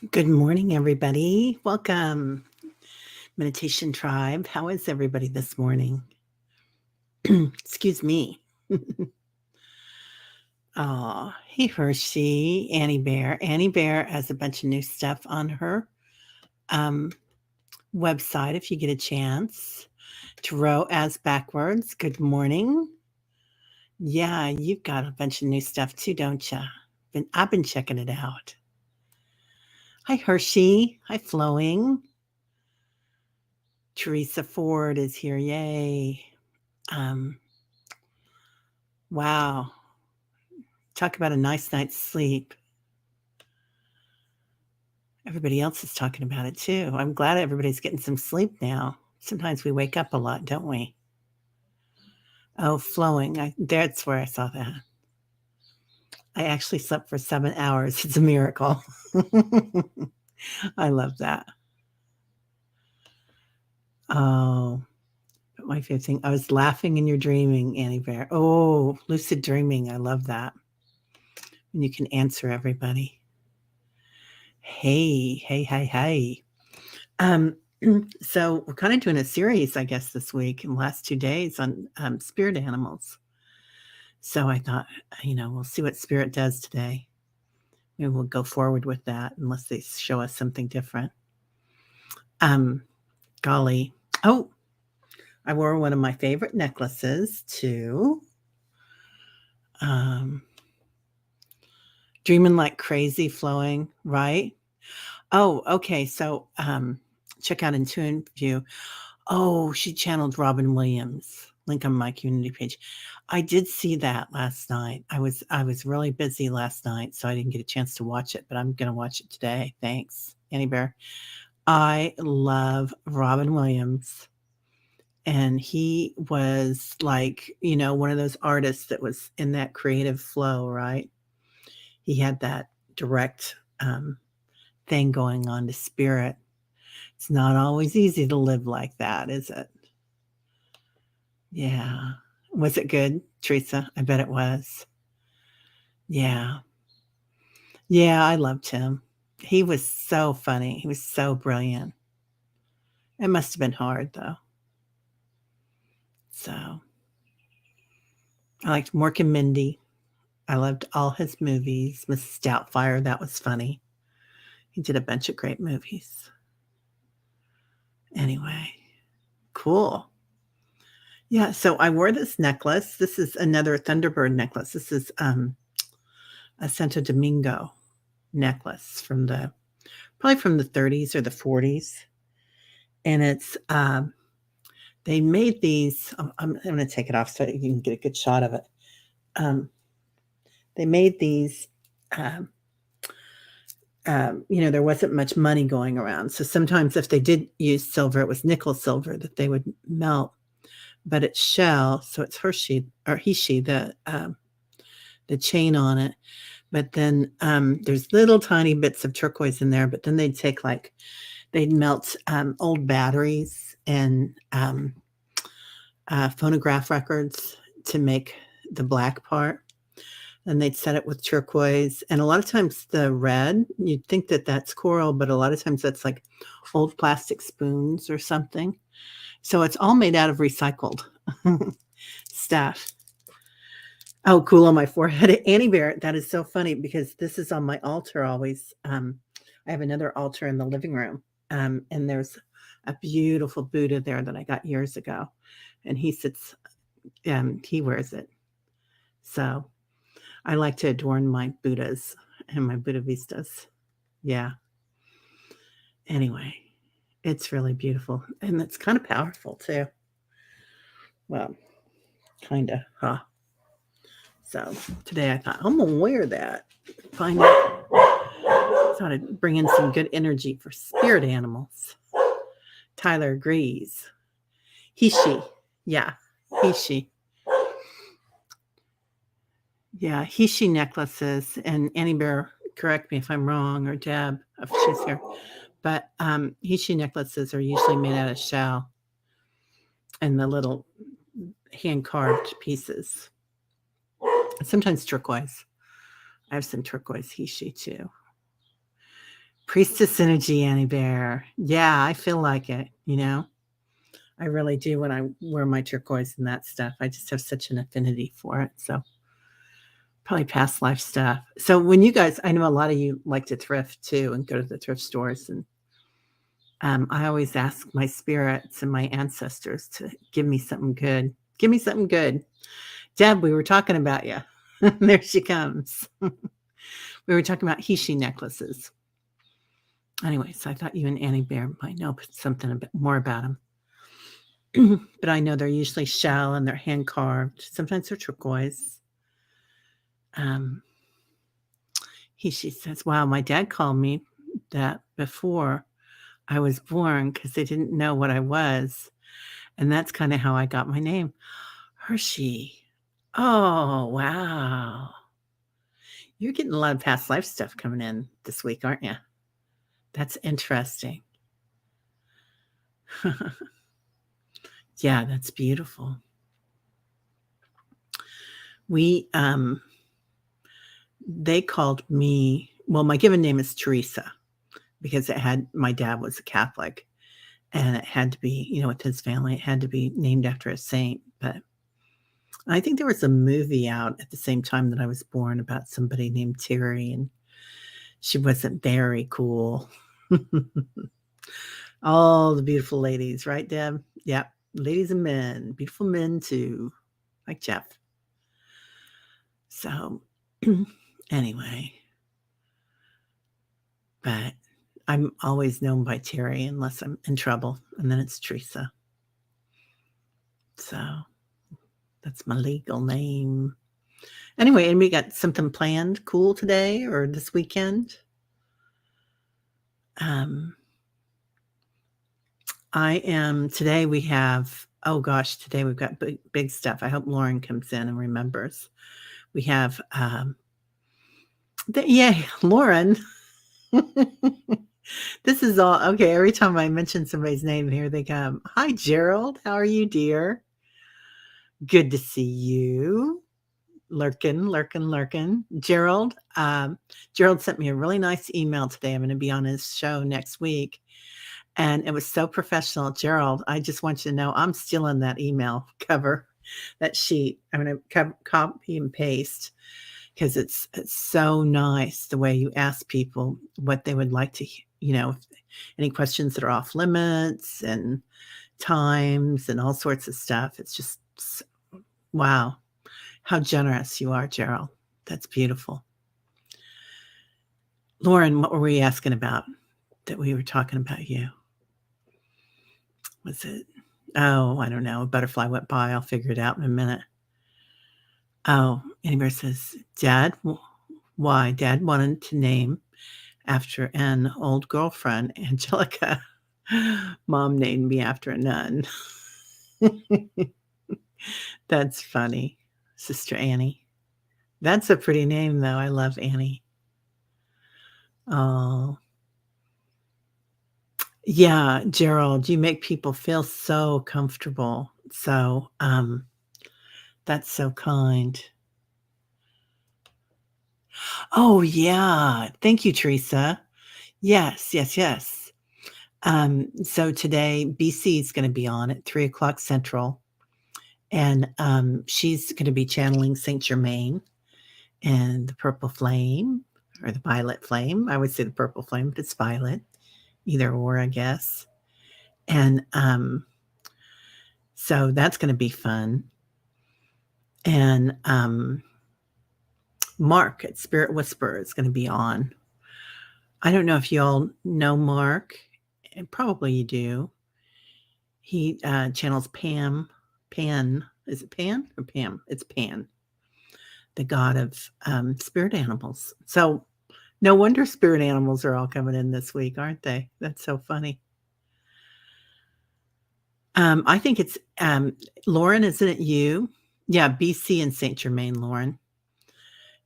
Good morning, everybody. Welcome, Meditation Tribe. How is everybody this morning? Excuse me. Oh, hey, Hershey, Annie Bear. Annie Bear has a bunch of new stuff on her um, website if you get a chance. Tarot as backwards. Good morning. Yeah, you've got a bunch of new stuff too, don't you? I've been checking it out. Hi, Hershey. Hi, Flowing. Teresa Ford is here. Yay. Um, wow. Talk about a nice night's sleep. Everybody else is talking about it too. I'm glad everybody's getting some sleep now. Sometimes we wake up a lot, don't we? Oh, Flowing. That's where I saw that. I actually slept for 7 hours. It's a miracle. I love that. Oh, but my favorite thing, I was laughing in your dreaming, Annie Bear. Oh, lucid dreaming. I love that. And you can answer everybody. Hey, hey, hey, hey. Um, so we're kind of doing a series, I guess, this week and last 2 days on spirit animals. So I thought, we'll see what spirit does today. Maybe we'll go forward with that unless they show us something different. Golly. Oh, I wore one of my favorite necklaces too. Dreaming like crazy, Flowing, right? Oh, okay. So check out Intuitive View. Oh, she channeled Robin Williams. Link on my community page. I did see that last night. I was really busy last night, so I didn't get a chance to watch it, but I'm gonna watch it today. Thanks, Annie Bear. I love Robin Williams, and he was like, one of those artists that was in that creative flow, right? He had that direct thing going on to spirit. It's not always easy to live like that, is it? Yeah. Was it good, Teresa? I bet it was. Yeah. Yeah, I loved him. He was so funny. He was so brilliant. It must have been hard, though. So I liked Mork and Mindy. I loved all his movies. Mrs. Doubtfire, that was funny. He did a bunch of great movies. Anyway, cool. Yeah, so I wore this necklace. This is another Thunderbird necklace. This is a Santo Domingo necklace probably from the 30s or the 40s. And it's they made these. I'm going to take it off so you can get a good shot of it. They made these. Um, there wasn't much money going around, so sometimes if they did use silver, it was nickel silver that they would melt. But it's shell, so it's Hershey or Hishi, the chain on it. But then there's little tiny bits of turquoise in there. But then they'd melt old batteries and phonograph records to make the black part. And they'd set it with turquoise. And a lot of times the red, you'd think that that's coral, but a lot of times that's like old plastic spoons or something. So it's all made out of recycled stuff. Oh, cool on my forehead. Annie Bear, that is so funny because this is on my altar always. I have another altar in the living room. And there's a beautiful Buddha there that I got years ago. And he sits, he wears it. So I like to adorn my Buddhas and my Buddha Vistas. Yeah. Anyway, it's really beautiful. And it's kind of powerful too. Well, kind of, huh? So today I thought, I'm going to wear that. Find out. Thought I'd bring in some good energy for spirit animals. Tyler agrees. He, she. Yeah. He, she. Yeah. He, she necklaces. And Annie Bear, correct me if I'm wrong, or Deb, if she's here. But he, she necklaces are usually made out of shell and the little hand carved pieces. Sometimes turquoise. I have some turquoise he, she too. Priestess energy, Annie Bear. Yeah, I feel like it, you know? I really do when I wear my turquoise and that stuff. I just have such an affinity for it. So probably past life stuff. So when you guys, I know a lot of you like to thrift too and go to the thrift stores. And I always ask my spirits and my ancestors to give me something good. Give me something good. Deb, we were talking about you. There she comes. We were talking about Hishi necklaces. Anyways, I thought you and Annie Bear might know something a bit more about them. But I know they're usually shell and they're hand carved. Sometimes they're turquoise. She says, wow, my dad called me that before I was born because they didn't know what I was. And that's kind of how I got my name. Hershey. Oh, wow. You're getting a lot of past life stuff coming in this week, aren't you? That's interesting. Yeah, that's beautiful. They called me, well, my given name is Teresa because my dad was a Catholic and it had to be, with his family, it had to be named after a saint. But I think there was a movie out at the same time that I was born about somebody named Terry, and she wasn't very cool. All the beautiful ladies, right, Deb? Yep. Ladies and men, beautiful men too, like Jeff. So anyway, but I'm always known by Terry unless I'm in trouble, and then it's Teresa. So that's my legal name. Anyway, and we got something planned cool today or this weekend. Today we've got big stuff. I hope Lauren comes in and remembers. We have, yay, Lauren. This is all, okay, every time I mention somebody's name, here they come. Hi, Gerald. How are you, dear? Good to see you. Lurkin. Gerald, Gerald sent me a really nice email today. I'm going to be on his show next week. And it was so professional. Gerald, I just want you to know I'm stealing that email cover, that sheet. I'm going to copy and paste because it's so nice the way you ask people what they would like to, any questions that are off limits and times and all sorts of stuff. It's just, wow. How generous you are, Gerald. That's beautiful. Lauren, what were we asking about that we were talking about you? Was it? Oh, I don't know. A butterfly went by. I'll figure it out in a minute. Oh, anybody says, Dad, why? Dad wanted to name after an old girlfriend, Angelica. Mom named me after a nun. That's funny. Sister Annie. That's a pretty name, though. I love Annie. Oh. Yeah, Gerald, you make people feel so comfortable. So, that's so kind. Oh, yeah. Thank you, Teresa. Yes. So today, BC is going to be on at 3:00 Central, and she's going to be channeling Saint Germain and the purple flame or the violet flame. I would say the purple flame, but it's violet, either or, I guess. And so that's going to be fun. And Mark at Spirit Whisperer is going to be on. I don't know if you all know Mark, and probably you do. He channels Pan. Is it Pan or Pam? It's Pan, the god of spirit animals. So no wonder spirit animals are all coming in this week, aren't they? That's so funny. I think it's Lauren, isn't it you? Yeah, BC and Saint Germain, Lauren.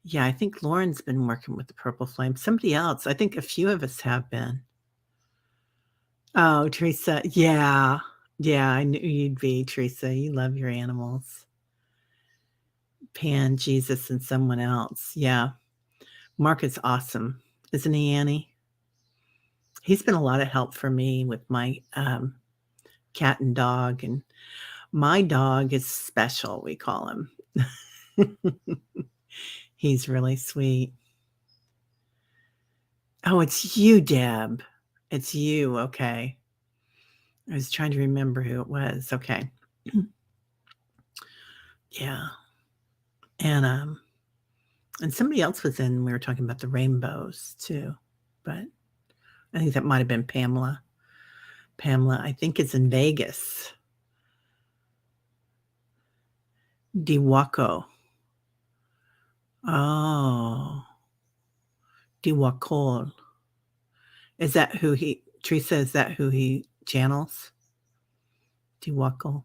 Yeah, I think Lauren's been working with the purple flame. Somebody else, I think a few of us have been. Oh, Teresa. Yeah. Yeah, I knew you'd be, Teresa. You love your animals. Pan, Jesus, and someone else. Yeah. Mark is awesome. Isn't he, Annie? He's been a lot of help for me with my, cat and dog, and my dog is special, we call him. He's really sweet. Oh, it's you, Deb. It's you, okay. I was trying to remember who it was, okay. Yeah, and somebody else was in, we were talking about the rainbows too, but I think that might have been Pamela. Pamela, I think, is in Vegas. Diwaco. Oh, Diwacol. Is that who he Teresa, is that who he channels? Diwacol.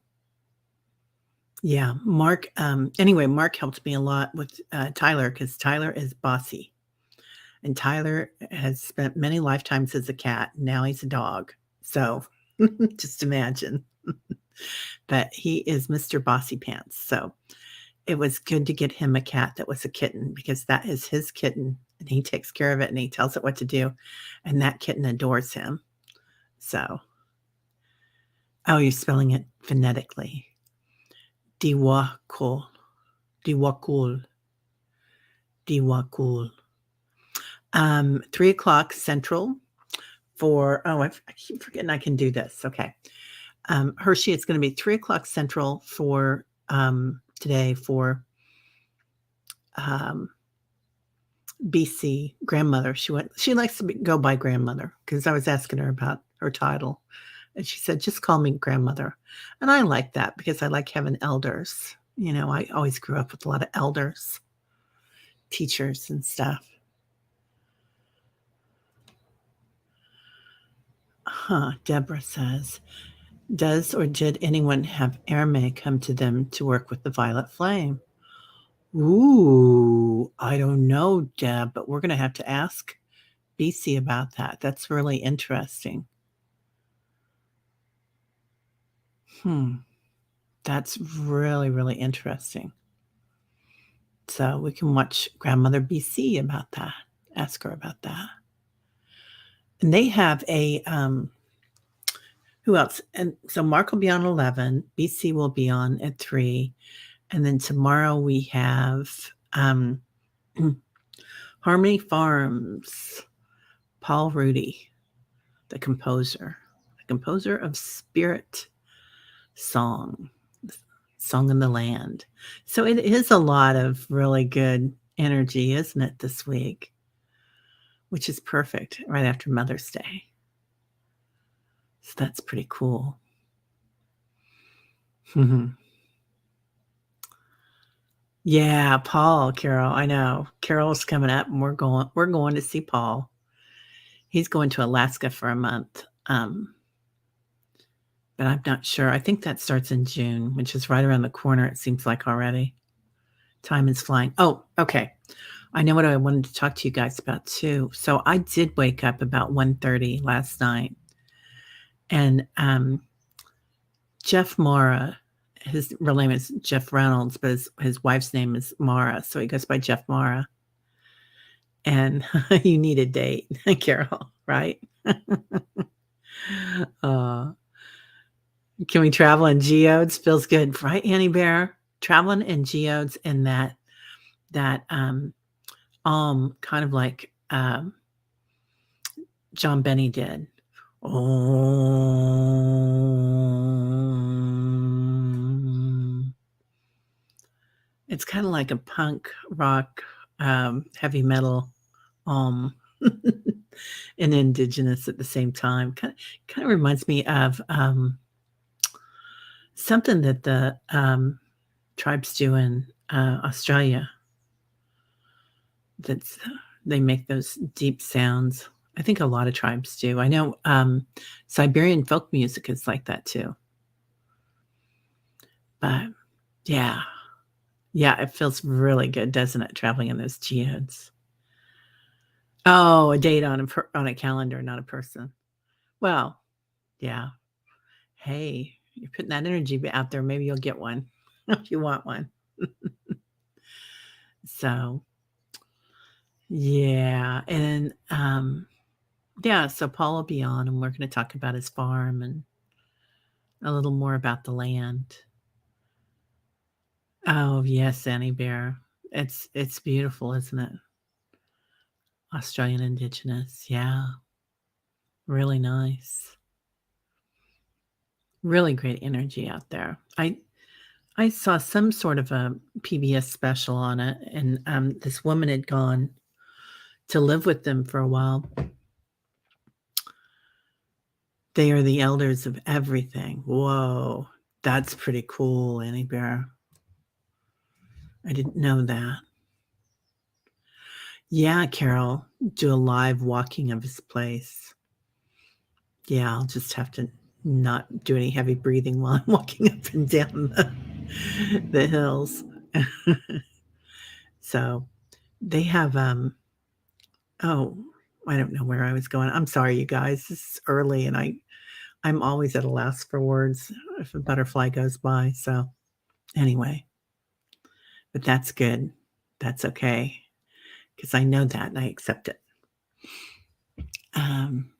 Yeah, Mark, anyway, Mark helped me a lot with, Tyler because Tyler is bossy, and Tyler has spent many lifetimes as a cat, now he's a dog, so just imagine. But he is Mr. Bossy Pants, so it was good to get him a cat that was a kitten because that is his kitten, and he takes care of it, and he tells it what to do, and that kitten adores him, so oh, you're spelling it phonetically. Diwakol. Diwakul. Diwakul. 3:00 Central for I keep forgetting I can do this, okay. Hershey, it's gonna be 3:00 Central for, today for, um, BC grandmother. She likes to go by grandmother because I was asking her about her title, and she said, "Just call me grandmother." And I like that because I like having elders. I always grew up with a lot of elders, teachers and stuff. Huh, Deborah says, "Does or did anyone have Erme come to them to work with the violet flame?" Ooh, I don't know, Deb, but we're gonna have to ask BC about that. That's really interesting. Hmm, that's really, really interesting. So we can watch Grandmother BC about that, ask her about that. And they have who else? And so Mark will be on 11, BC will be on at 3, and then tomorrow we have, Harmony Farms, Paul Rudy, the composer of Spirit Song, Song in the Land. So it is a lot of really good energy, isn't it, this week? Which is perfect right after Mother's Day. So that's pretty cool. Mhm. Yeah, Paul, Carol, I know. Carol's coming up, and we're going to see Paul. He's going to Alaska for a month, but I'm not sure. I think that starts in June, which is right around the corner, it seems like already. Time is flying. Oh, okay. I know what I wanted to talk to you guys about too. So I did wake up about 1:30 last night, and, Jeff Mara, his real name is Jeff Reynolds, but his wife's name is Mara, so he goes by Jeff Mara. And you need a date, Carol, right? Uh, can we travel in geodes? Feels good, right, Annie Bear? Traveling in geodes and that kind of like, John Benny did. Om. It's kinda like a punk rock, heavy metal, um, and indigenous at the same time. Kinda reminds me of, something that the, tribes do in, Australia. That's they make those deep sounds. I think a lot of tribes do. I know, Siberian folk music is like that too. But yeah. Yeah, it feels really good, doesn't it, traveling in those geodes? Oh, a date on a calendar, not a person. Well, yeah. Hey, you're putting that energy out there, maybe you'll get one if you want one. So, yeah, and, Yeah, so Paul will be on, and we're going to talk about his farm and a little more about the land. Oh yes, Annie Bear. It's beautiful, isn't it? Australian Indigenous. Yeah, really nice. Really great energy out there. I saw some sort of a PBS special on it, and this woman had gone to live with them for a while. They are the elders of everything. Whoa, that's pretty cool, Annie Bear. I didn't know that. Yeah, Carol, do a live walking of his place. Yeah, I'll just have to not do any heavy breathing while I'm walking up and down the hills. So they have oh, I don't know where I was going. I'm sorry, you guys. This is early and I'm always at a loss for words if a butterfly goes by. So anyway, but that's good. That's okay. Because I know that and I accept it.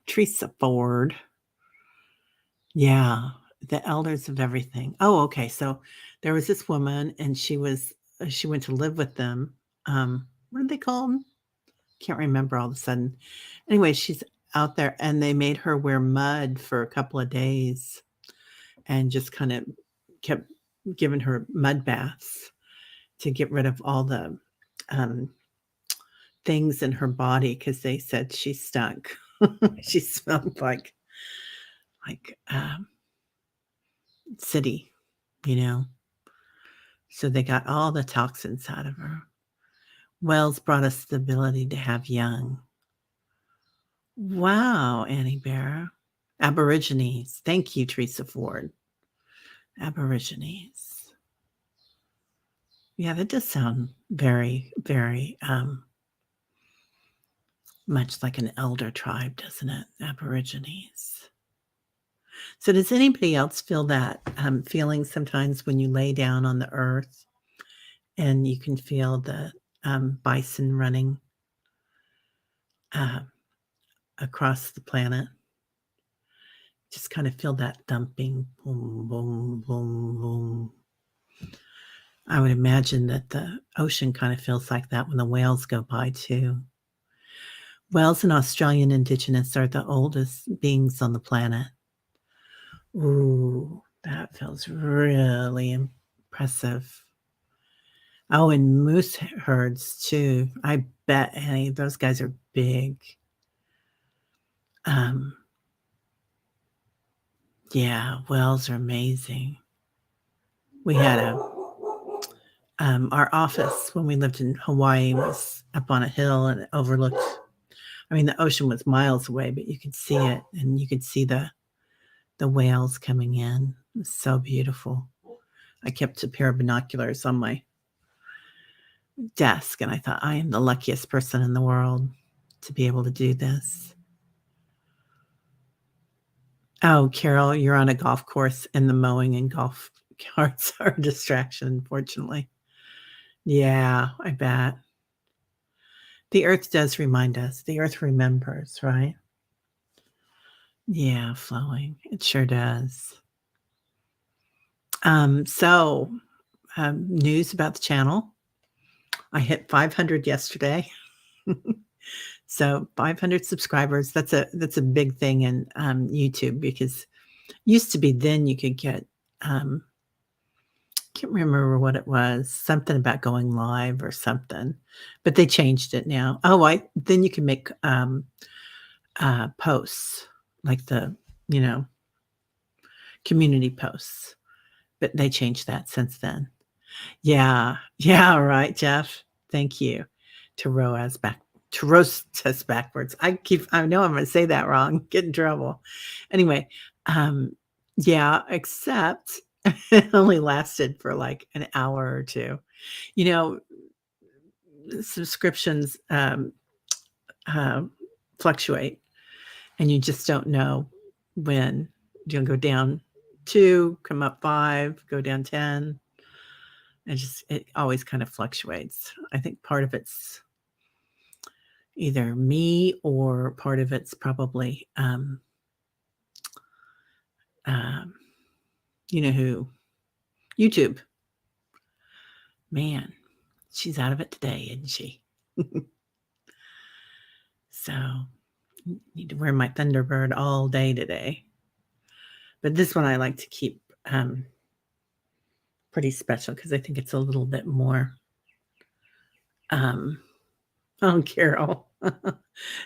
Teresa Ford. Yeah, the elders of everything. Oh, okay. So there was this woman, and she went to live with them. What did they call them? Can't remember all of a sudden. Anyway, she's out there, and they made her wear mud for a couple of days, and just kind of kept giving her mud baths to get rid of all the um, things in her body because they said she stunk. She smelled like city, you know. So they got all the toxins out of her. Wells brought us the ability to have young. Wow, Annie Bear. Aborigines. Thank you, Teresa Ford. Aborigines. Yeah, that does sound very, very much like an elder tribe, doesn't it? Aborigines. So does anybody else feel that feeling sometimes when you lay down on the earth and you can feel the bison running uh, across the planet? Just kind of feel that thumping, boom, boom, boom, boom. I would imagine that the ocean kind of feels like that when the whales go by too. Whales and Australian Indigenous are the oldest beings on the planet. Ooh, that feels really impressive. Oh, and moose herds too. I bet any those guys are big. Um, yeah, whales are amazing. We had our office when we lived in Hawaii was up on a hill and it overlooked. I mean, the ocean was miles away, but you could see it, and you could see the whales coming in. It was so beautiful. I kept a pair of binoculars on my desk, and I thought I am the luckiest person in the world to be able to do this. Oh, Carol, you're on a golf course, and the mowing and golf carts are a distraction, unfortunately. Yeah, I bet. The earth does remind us. The earth remembers, right? Yeah, flowing. It sure does. So, news about the channel. I hit 500 yesterday. So 500 subscribers. That's a big thing in YouTube because used to be then you could get can't remember what it was, something about going live or something, but they changed it now. Oh, I then you can make posts like the you know community posts, but they changed that since then. Yeah, yeah, right, Jeff. Thank you. To roast us backwards. I know I'm gonna say that wrong, get in trouble. Anyway, yeah, except it only lasted for like an hour or two. You know, subscriptions uh, fluctuate, and you just don't know when you'll go down 2, come up 5, go down 10. It always kind of fluctuates. I think part of it's either me or part of it's probably, um, you know who? YouTube. Man, she's out of it today, isn't she? So, need to wear my Thunderbird all day today. But this one I like to keep pretty special because I think it's a little bit more. Oh, Carol.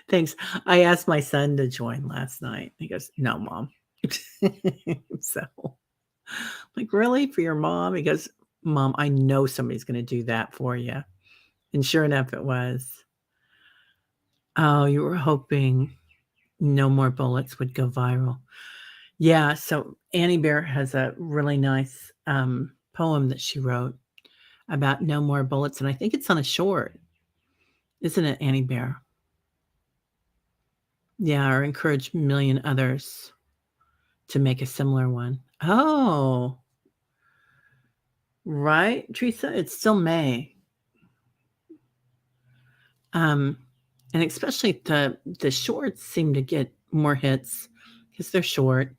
Thanks. I asked my son to join last night. He goes, "No, mom." So, like, really? For your mom? He goes, "Mom, I know somebody's going to do that for you." And sure enough, it was. Oh, you were hoping No More Bullets would go viral. Yeah. So Annie Bear has a really nice poem that she wrote about no more bullets. And I think it's on a short, isn't it, Annie Bear? Yeah, or encourage a million others to make a similar one. Oh, right, Teresa? It's still May. Um, and especially the shorts seem to get more hits because they're short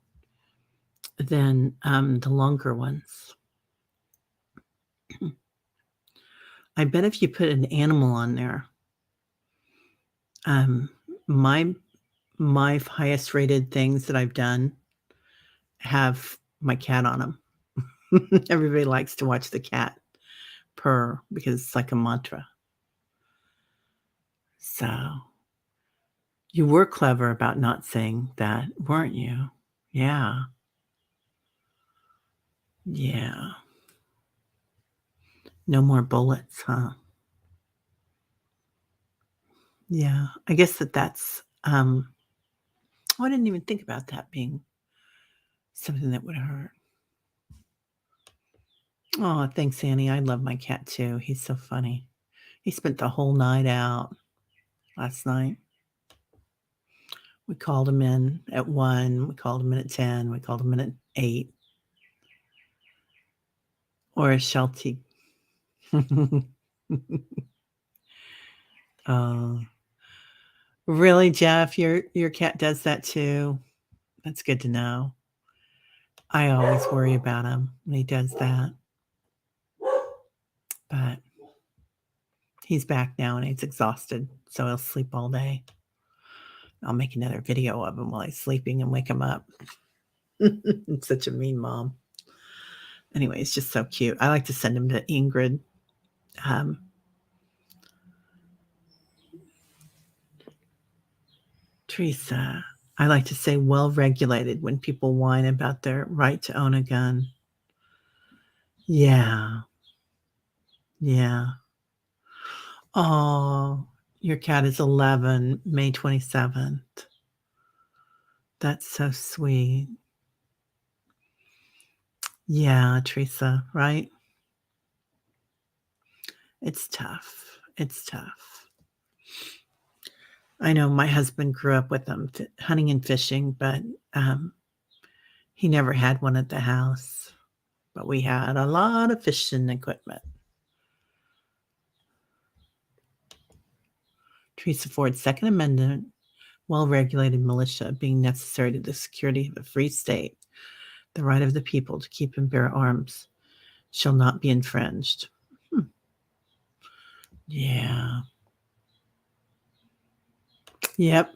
than the longer ones. I bet if you put an animal on there, um, my my highest rated things that I've done have my cat on them. Everybody likes to watch the cat purr because it's like a mantra. So you were clever about not saying that, weren't you? Yeah. Yeah. No more bullets, huh? Yeah. I guess that's oh, I didn't even think about that being something that would hurt. Oh, thanks, Annie. I love my cat too. He's so funny. He spent the whole night out last night. We called him in at 1, we called him in at 10, we called him in at 8. Or a Sheltie. Oh. Really, Jeff? Your cat does that too? That's good to know. I always worry about him when he does that. But he's back now and he's exhausted, so he'll sleep all day. I'll make another video of him while he's sleeping and wake him up. I'm such a mean mom. Anyway, it's just so cute. I like to send him to Ingrid. Teresa, I like to say well regulated when people whine about their right to own a gun. Yeah. Yeah. Oh, your cat is 11, May 27th. That's so sweet. Yeah, Teresa, right? It's tough. It's tough. I know my husband grew up with them hunting and fishing, but he never had one at the house. But we had a lot of fishing equipment. Teresa Ford's Second Amendment, well-regulated militia being necessary to the security of a free state, the right of the people to keep and bear arms shall not be infringed. Yeah. Yep.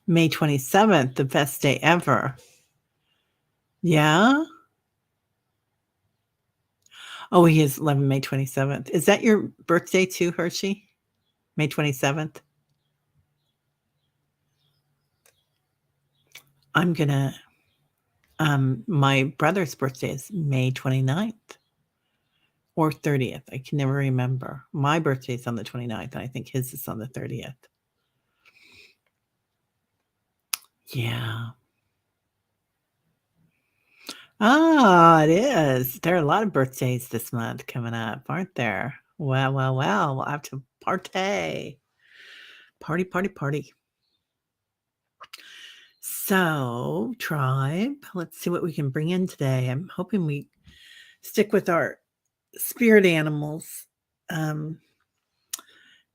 May 27th, the best day ever. Yeah? Oh, he is 11, May 27th. Is that your birthday too, Hershey? May 27th? I'm gonna my brother's birthday is May 29th or 30th. I can never remember. My birthday is on the 29th, and I think his is on the 30th. Yeah. Ah, it is. There are a lot of birthdays this month coming up, aren't there? Well, well, well. We'll have to party. Party, party, party. So, tribe, let's see what we can bring in today. I'm hoping we stick with our spirit animals um,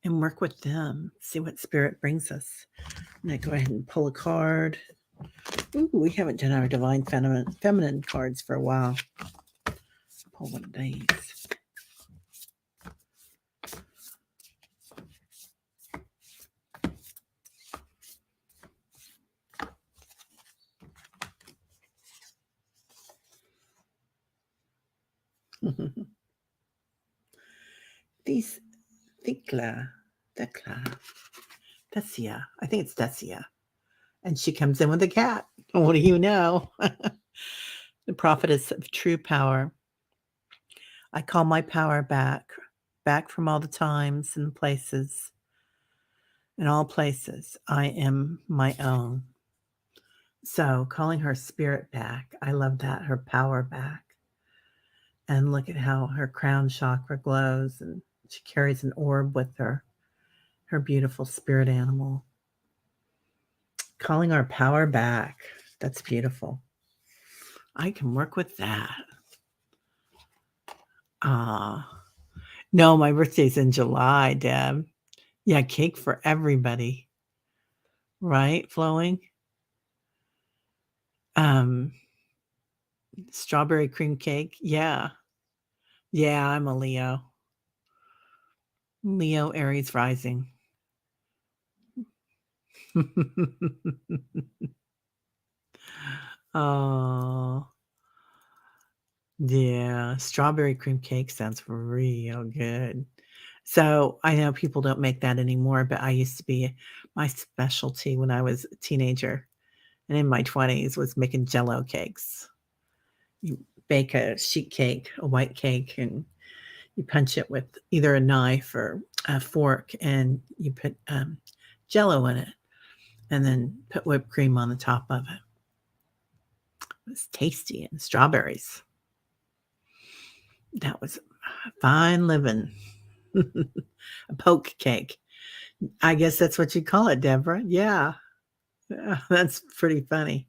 and work with them, see what spirit brings us. I'm going to go ahead and pull a card. Ooh, we haven't done our divine feminine cards for a while. Pull one of these. These Decia. I think it's Decia. And she comes in with a cat. What do you know? The prophetess of true power. I call my power back from all the times and places. In all places, I am my own. So, calling her spirit back, I love that, her power back. And look at how her crown chakra glows, and she carries an orb with her, her beautiful spirit animal. Calling our power back. That's beautiful. I can work with that. No, my birthday's in July, Deb. Yeah, cake for everybody. Right, Flowing? Um, Strawberry cream cake. Yeah. Yeah, I'm a Leo. Leo Aries rising. Oh, yeah. Strawberry cream cake sounds real good. So I know people don't make that anymore, but I used to be my specialty when I was a teenager and in my 20s was making jello cakes. You bake a sheet cake, a white cake, and you punch it with either a knife or a fork, and you put jello in it and then put whipped cream on the top of it. It was tasty, and strawberries. That was fine living. A poke cake. I guess that's what you call it, Deborah. Yeah. That's pretty funny.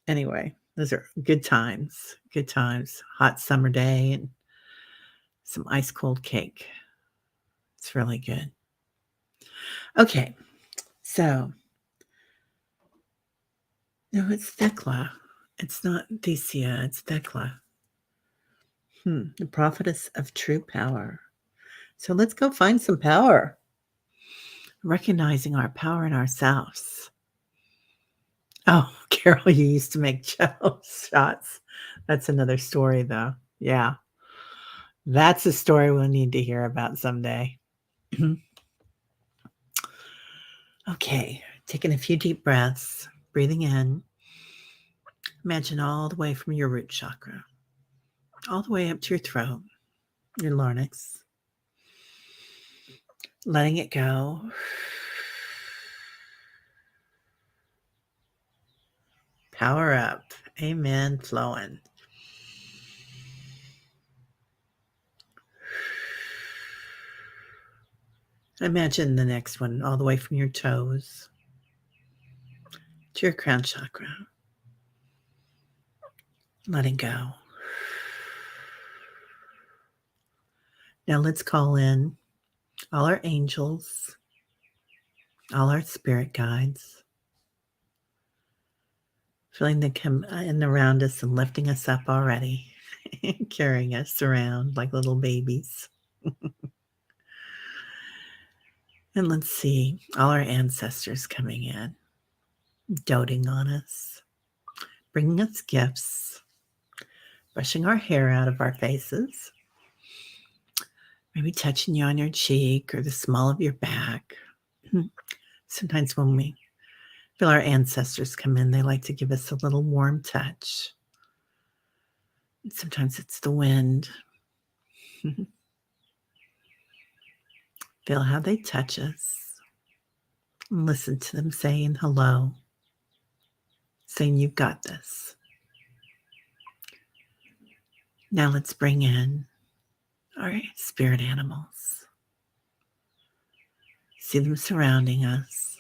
Anyway, those are good times. Good times. Hot summer day and some ice cold cake. It's really good. Okay. So, no, it's Thecla. It's not Thecia, it's Thecla. The prophetess of true power. So let's go find some power. Recognizing our power in ourselves. Oh, Carol, you used to make jello shots. That's another story, though. Yeah. That's a story we'll need to hear about someday. Okay. Taking a few deep breaths, breathing in. Imagine all the way from your root chakra, all the way up to your throat, your larynx. Letting it go. Power up. Amen. Flowing. Imagine the next one all the way from your toes to your crown chakra. Letting go. Now let's call in all our angels, all our spirit guides, feeling them come in around us and lifting us up already, carrying us around like little babies. And let's see all our ancestors coming in, doting on us, bringing us gifts, brushing our hair out of our faces, maybe touching you on your cheek or the small of your back. Sometimes when we feel our ancestors come in, they like to give us a little warm touch. Sometimes it's the wind. Feel how they touch us. Listen to them saying hello, saying you've got this. Now let's bring in our spirit animals. See them surrounding us.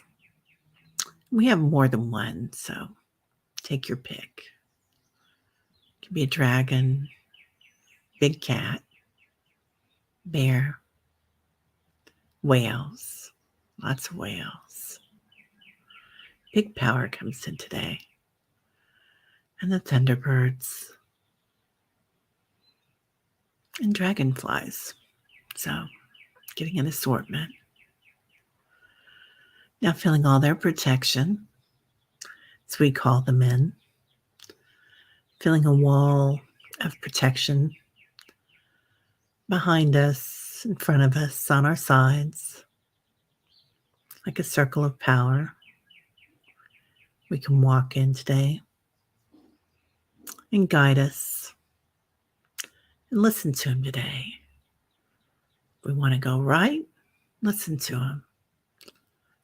We have more than one, so take your pick. It could be a dragon, big cat, bear, whales, lots of whales. Big power comes in today. And the thunderbirds and dragonflies. So, getting an assortment. Now, feeling all their protection, as we call them in. Feeling a wall of protection behind us, in front of us, on our sides, like a circle of power. We can walk in today and guide us and listen to him today. We want to go right, listen to him.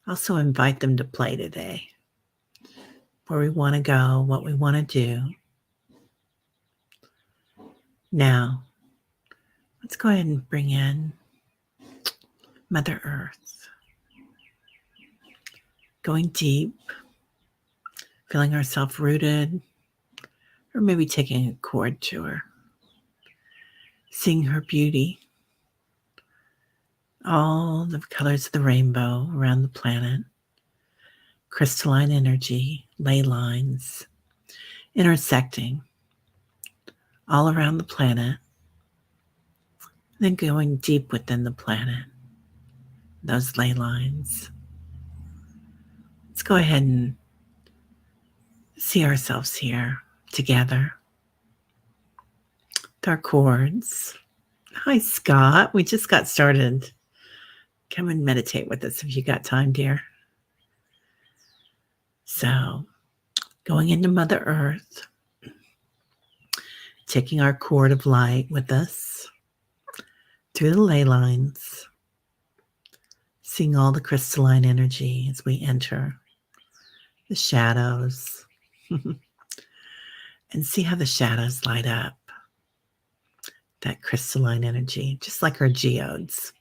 Also invite them to play today. Where we want to go, what we want to do. Now, let's go ahead and bring in Mother Earth. Going deep, feeling ourselves rooted, or maybe taking a cord to her. Seeing her beauty, all the colors of the rainbow around the planet, crystalline energy, ley lines, intersecting all around the planet, then going deep within the planet, those ley lines. Let's go ahead and see ourselves here together with our cords. Hi, Scott. We just got started. Come and meditate with us if you got time, dear. So, going into Mother Earth, taking our cord of light with us through the ley lines, seeing all the crystalline energy as we enter the shadows, and see how the shadows light up. That crystalline energy, just like our geodes.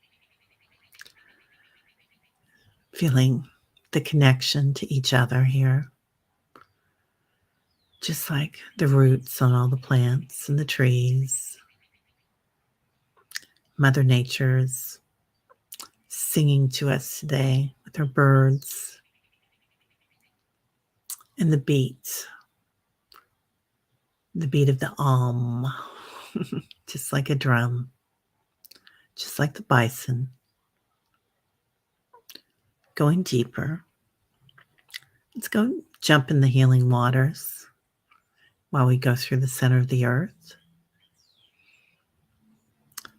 Feeling the connection to each other here. Just like the roots on all the plants and the trees. Mother Nature's singing to us today with her birds. And the beat of the just like a drum, just like the bison. Going deeper. Let's go jump in the healing waters while we go through the center of the earth.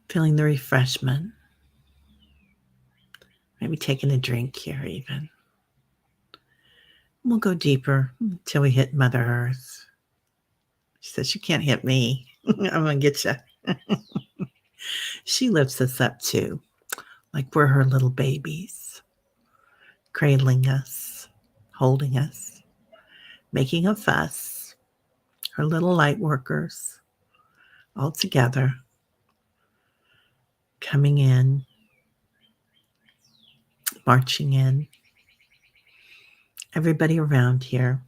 Feeling the refreshment. Maybe taking a drink here even. We'll go deeper until we hit Mother Earth. She says, you can't hit me. I'm going to get you. She lifts us up too, like we're her little babies, cradling us, holding us, making a fuss, her little light workers, all together, coming in, marching in, everybody around here,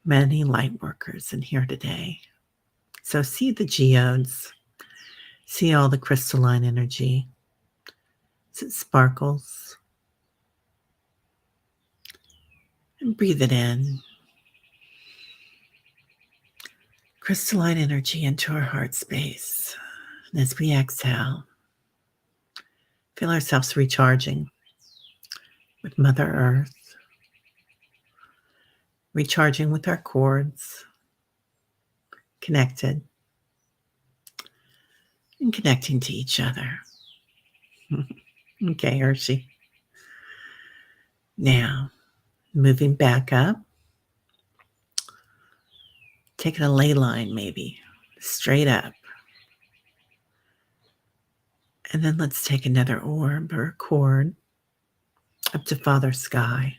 many light workers in here today. So see the geodes, see all the crystalline energy as it sparkles, and breathe it in. Crystalline energy into our heart space. And as we exhale, feel ourselves recharging with Mother Earth, recharging with our cords, connected, and connecting to each other. Okay, Hershey. Now, moving back up, taking a ley line maybe, straight up. And then let's take another orb or cord up to Father Sky,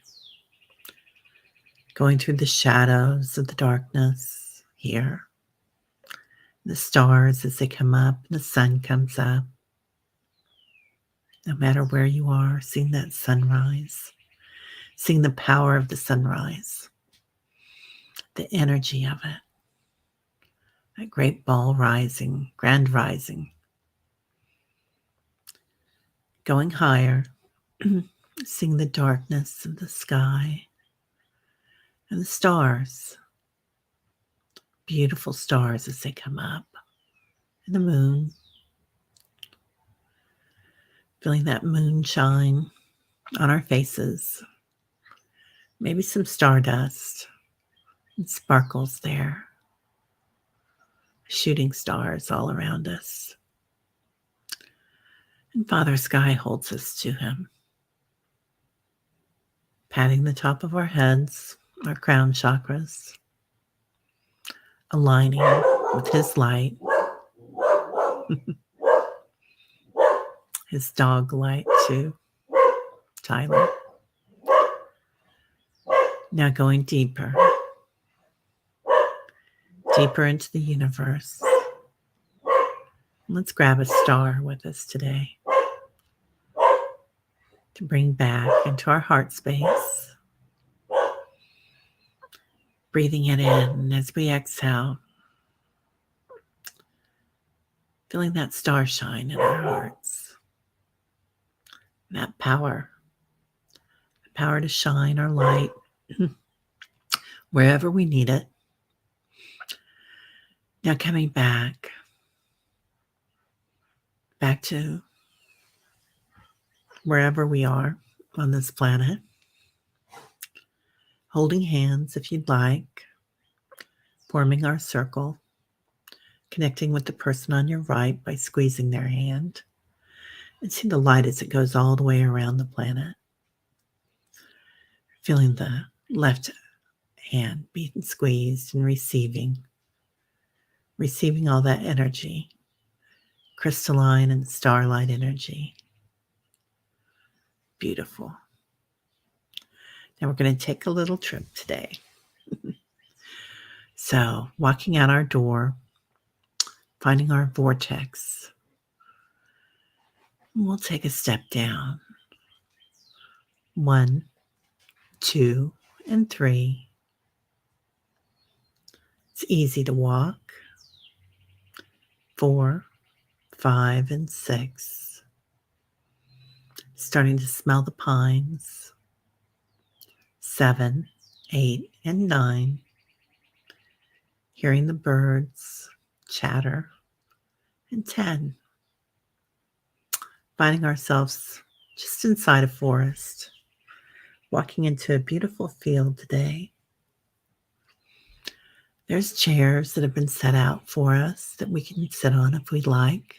going through the shadows of the darkness here. The stars as they come up, and the sun comes up. No matter where you are, seeing that sunrise, seeing the power of the sunrise, the energy of it, that great ball rising, grand rising, going higher, seeing the darkness of the sky and the stars, beautiful stars as they come up, and the moon, feeling that moonshine on our faces, maybe some stardust and sparkles there, shooting stars all around us. And Father Sky holds us to him, patting the top of our heads, our crown chakras, aligning with his light, his dog light too, Tyler. Now going deeper, deeper into the universe. Let's grab a star with us today to bring back into our heart space. Breathing it in as we exhale, feeling that star shine in our hearts. That power, the power to shine our light wherever we need it. Now coming back to wherever we are on this planet, holding hands if you'd like, forming our circle, connecting with the person on your right by squeezing their hand, and see the light as it goes all the way around the planet. Feeling the left hand being squeezed and receiving all that energy, crystalline and starlight energy. Beautiful. Now we're going to take a little trip today. So, walking out our door, finding our vortex, we'll take a step down. 1, 2, and 3. It's easy to walk. 4, 5, and 6. Starting to smell the pines. 7, 8, and 9. Hearing the birds chatter. And 10. Finding ourselves just inside a forest, walking into a beautiful field today. There's chairs that have been set out for us that we can sit on if we'd like.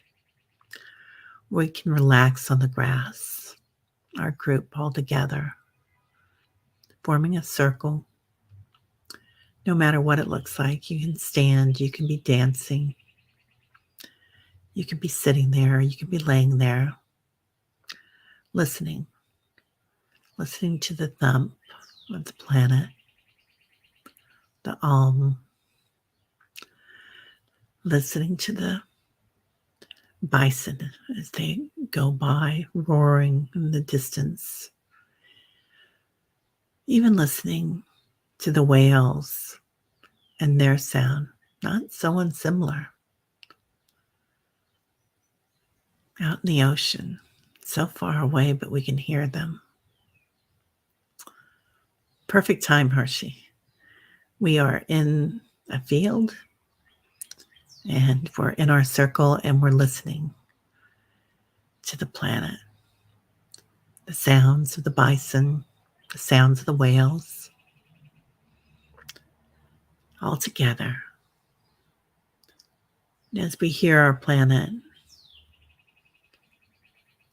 We can relax on the grass, our group all together, forming a circle. No matter what it looks like, you can stand, you can be dancing, you can be sitting there, you can be laying there, listening to the thump of the planet, the listening to the bison as they go by, roaring in the distance. Even listening to the whales and their sound, not so unsimilar. Out in the ocean, so far away, but we can hear them. Perfect time, Hershey. We are in a field and we're in our circle and we're listening to the planet. The sounds of the bison, the sounds of the whales, all together. And as we hear our planet,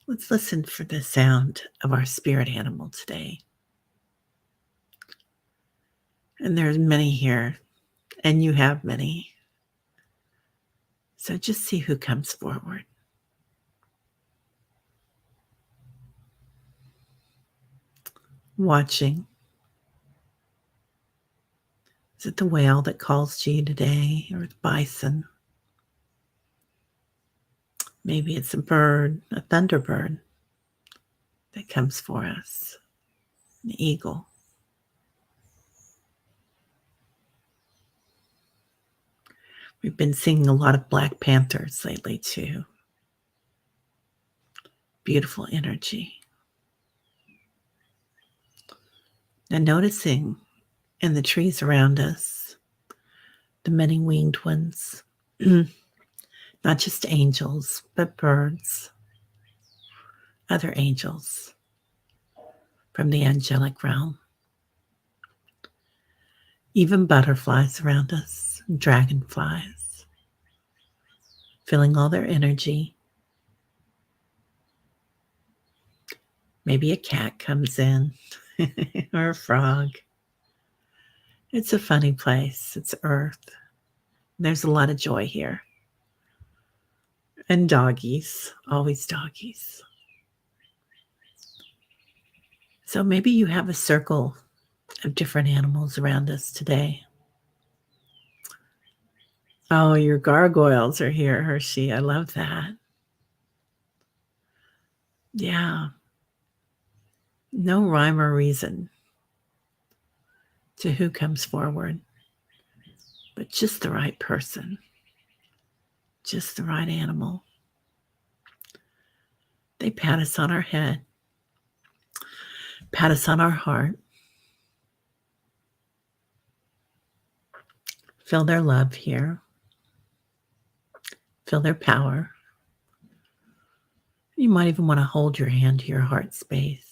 let's listen for the sound of our spirit animal today. And there's many here, and you have many. So just see who comes forward. Watching. Is it the whale that calls to you today, or the bison? Maybe it's a bird, a thunderbird that comes for us. an eagle. We've been seeing a lot of black panthers lately, too. Beautiful energy. And noticing in the trees around us, the many winged ones, not just angels, but birds, other angels from the angelic realm, even butterflies around us, dragonflies, feeling all their energy. Maybe a cat comes in or a frog. It's a funny place. It's Earth. There's a lot of joy here. And doggies, always doggies. So maybe you have a circle of different animals around us today. Oh, your gargoyles are here, Hershey. I love that. Yeah. No rhyme or reason to who comes forward, but just the right person, just the right animal. They pat us on our head, pat us on our heart, feel their love here, feel their power. You might even want to hold your hand to your heart space.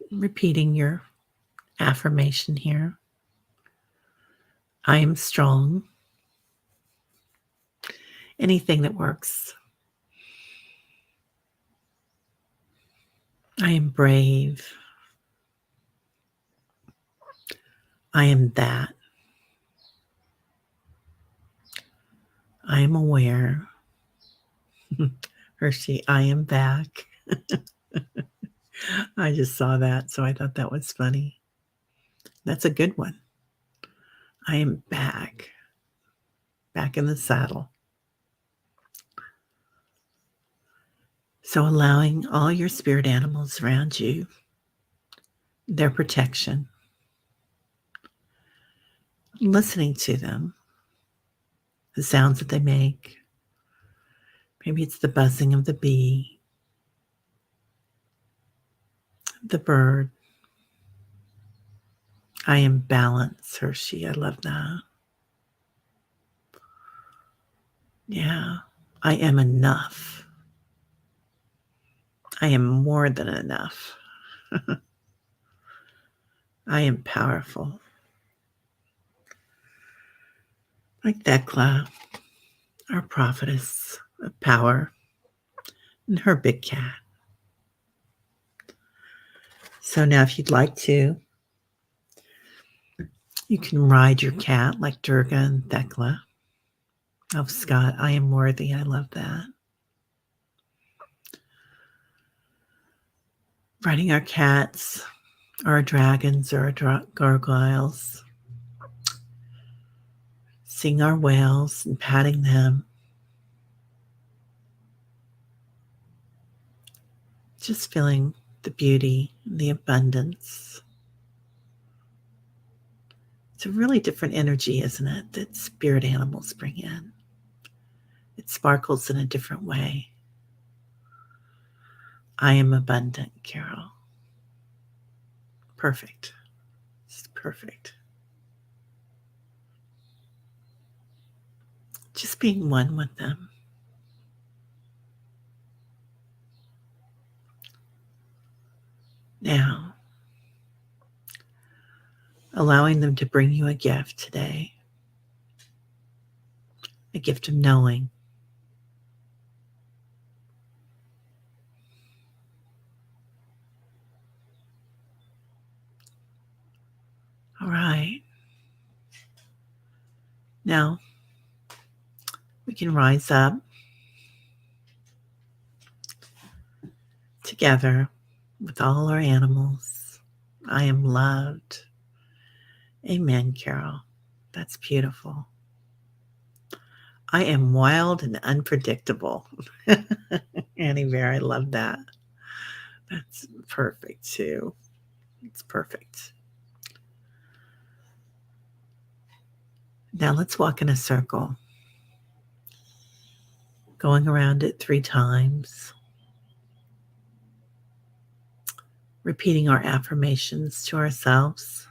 Repeating your affirmation here. I am strong. Anything that works. I am brave. I am that. I am aware. Hershey, I am back. I just saw that, so I thought that was funny. That's a good one. I am back. Back in the saddle. So allowing all your spirit animals around you, their protection, listening to them, the sounds that they make. Maybe it's the buzzing of the bee, the bird. I am balance, Hershey. I love that. Yeah, I am enough. I am more than enough. I am powerful. Like Thecla, our prophetess of power, and her big cat. So now if you'd like to, you can ride your cat like Durga and Thecla. Oh, Scott, I am worthy. I love that. Riding our cats, or our dragons, or our gargoyles. Seeing our whales and patting them. Just feeling the beauty and the abundance. It's a really different energy, isn't it, that spirit animals bring in? It sparkles in a different way. I am abundant, Carol. Perfect. It's perfect. Just being one with them. Now, allowing them to bring you a gift today, a gift of knowing. All right. Now, we can rise up together with all our animals. I am loved. Amen, Carol. That's beautiful. I am wild and unpredictable. Annie Bear, I love that. That's perfect too. It's perfect. Now let's walk in a circle, going around it 3 times, repeating our affirmations to ourselves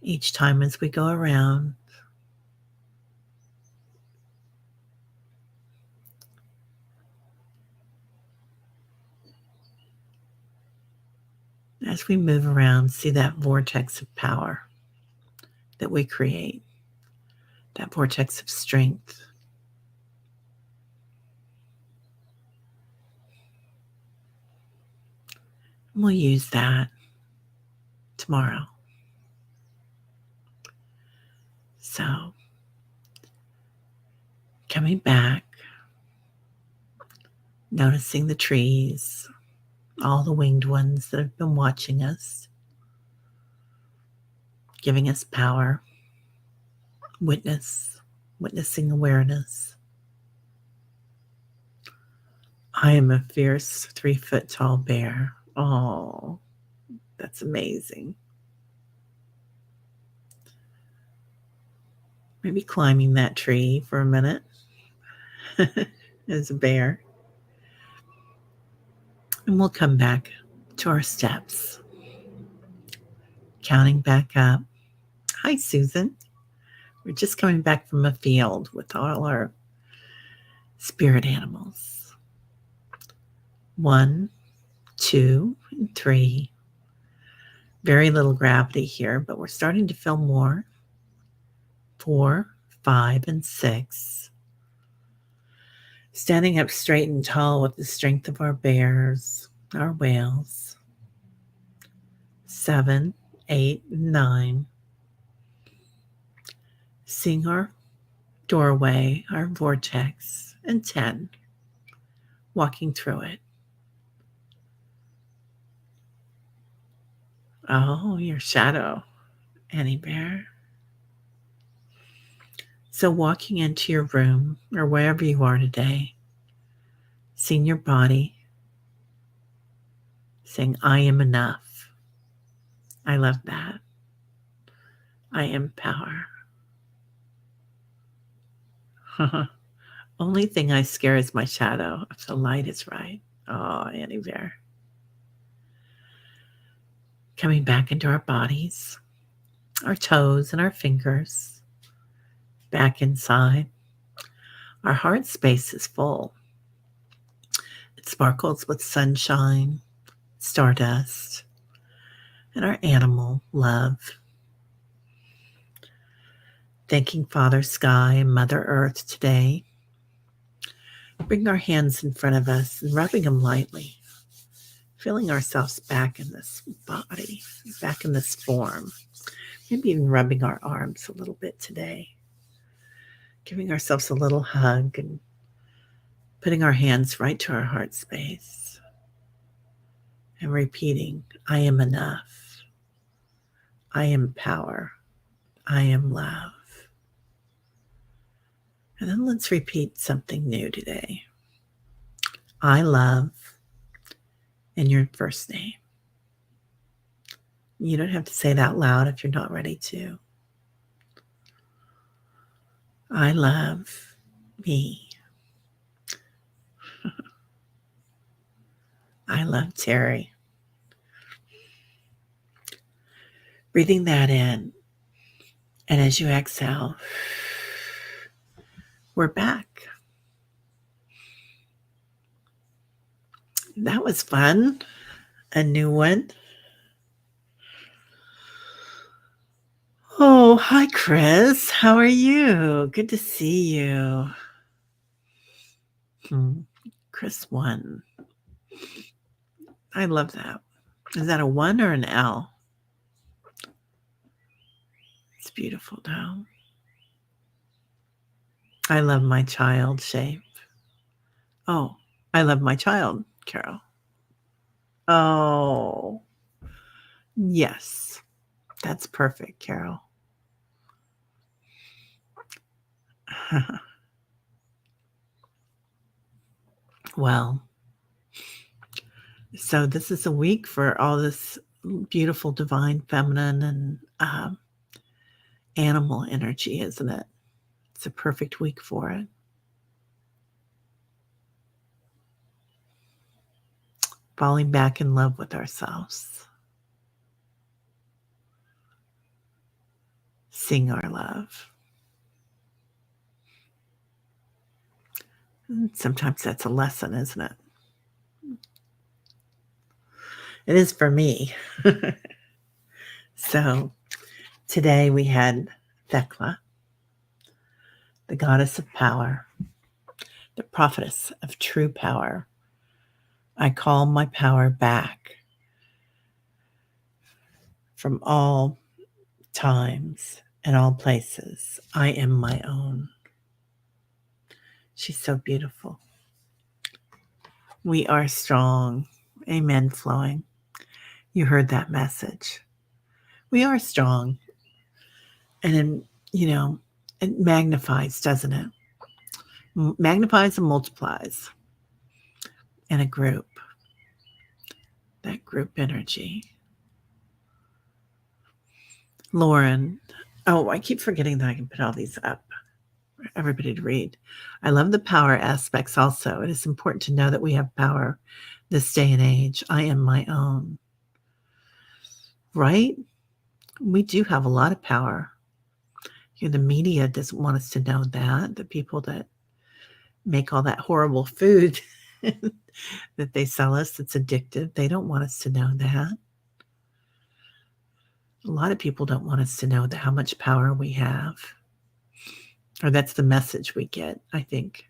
each time as we go around. As we move around, see that vortex of power that we create, that vortex of strength. We'll use that tomorrow. So, coming back, noticing the trees, all the winged ones that have been watching us, giving us power, witnessing awareness. I am a fierce 3-foot tall bear. Oh, that's amazing. Maybe climbing that tree for a minute as a bear. And we'll come back to our steps, counting back up. Hi, Susan. We're just coming back from a field with all our spirit animals. 1, 2, and 3. Very little gravity here, but we're starting to feel more. 4, 5, and 6. Standing up straight and tall with the strength of our bears, our whales. 7, 8, and 9. Seeing our doorway, our vortex. And 10. Walking through it. Oh, your shadow, Annie Bear. So walking into your room or wherever you are today, seeing your body, saying, I am enough. I love that. I am power. Only thing I scare is my shadow if the light is right. Oh, Annie Bear. Coming back into our bodies, our toes and our fingers, back inside. Our heart space is full. It sparkles with sunshine, stardust, and our animal love. Thanking Father Sky and Mother Earth today. Bring our hands in front of us and rubbing them lightly, feeling ourselves back in this body, back in this form. Maybe even rubbing our arms a little bit today. Giving ourselves a little hug and putting our hands right to our heart space. And repeating, I am enough. I am power. I am love. And then let's repeat something new today. I love in your first name. You don't have to say it out loud if you're not ready to. I love me. I love Terry. Breathing that in. And as you exhale, we're back. That was fun. A new one. Oh, hi, Chris. How are you? Good to see you. Chris 1. I love that. Is that a 1 or an L? It's beautiful, though. I love my child shape. Oh, I love my child, Carol. Oh, yes. That's perfect, Carol. Well, so this is a week for all this beautiful divine feminine and animal energy, isn't it? It's a perfect week for it. Falling back in love with ourselves. Sing our love. And sometimes that's a lesson, isn't it? It is for me. So today we had Thecla, the goddess of power, the prophetess of true power. I call my power back from all times and all places. I am my own. She's so beautiful. We are strong. Amen, flowing. You heard that message. We are strong. And then, it magnifies, doesn't it? Magnifies and multiplies in a group. That group energy. Lauren. Oh, I keep forgetting that I can put all these up for everybody to read. I love the power aspects also. It is important to know that we have power this day and age. I am my own. Right? We do have a lot of power. The media doesn't want us to know that. The people that make all that horrible food that they sell us that's addictive, they don't want us to know that. A lot of people don't want us to know how much power we have. Or that's the message we get, I think.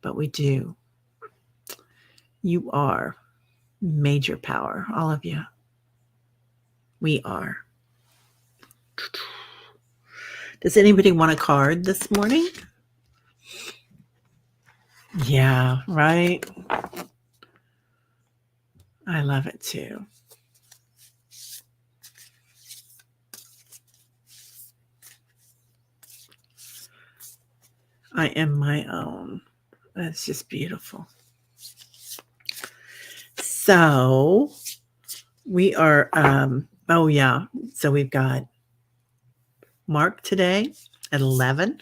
But we do. You are major power, all of you. We are. Does anybody want a card this morning? Yeah, right? I love it too. I am my own. That's just beautiful. So we are, so we've got Mark today at 11.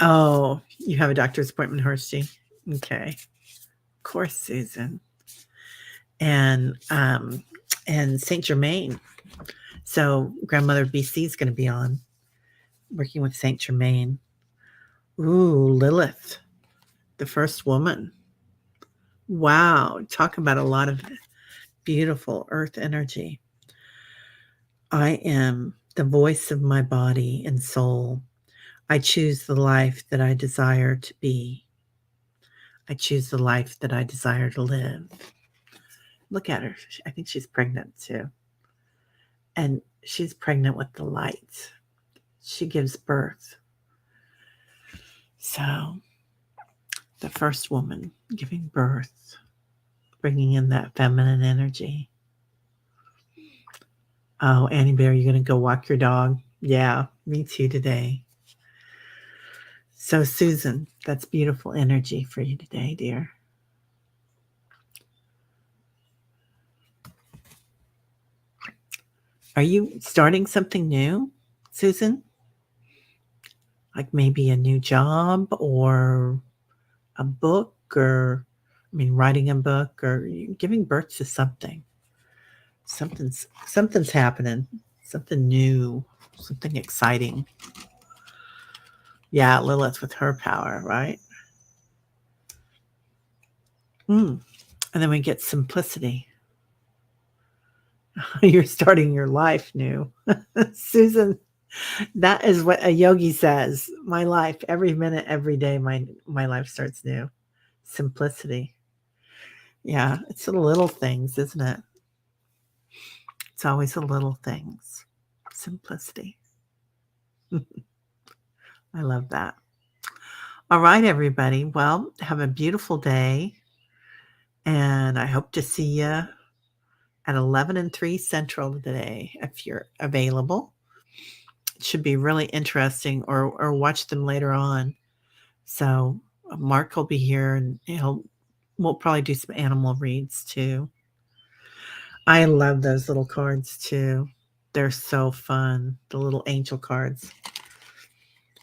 Oh, you have a doctor's appointment, Hursty? Okay. Of course, Susan. And Saint Germain. So Grandmother BC is going to be on, working with Saint Germain. Ooh, Lilith, the first woman. Wow, talk about a lot of beautiful earth energy. I am the voice of my body and soul. I choose the life that I desire to be. I choose the life that I desire to live. Look at her. I think she's pregnant too. And she's pregnant with the light. She gives birth. So, the first woman giving birth, bringing in that feminine energy. Oh, Annie Bear, you're going to go walk your dog? Yeah, me too today. So, Susan, that's beautiful energy for you today, dear. Are you starting something new, Susan? Like maybe a new job or a book writing a book or giving birth to something. Something's happening. Something new, something exciting. Yeah, Lilith with her power, right? And then we get simplicity. You're starting your life new. Susan, that is what a yogi says. My life, every minute, every day, my life starts new. Simplicity. Yeah, it's the little things, isn't it? It's always the little things. Simplicity. I love that. All right, everybody. Well, have a beautiful day. And I hope to see you at 11 and 3 Central today if you're available. should be really interesting, or watch them later on. So Mark will be here, and we'll probably do some animal reads too. I love those little cards too. They're so fun. The little angel cards.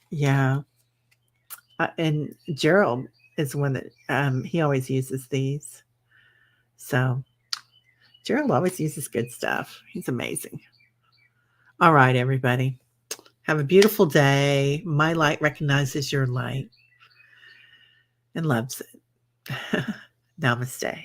Yeah. And Gerald is one that he always uses these. So Gerald always uses good stuff. He's amazing. All right, everybody. Have a beautiful day. My light recognizes your light and loves it. Namaste.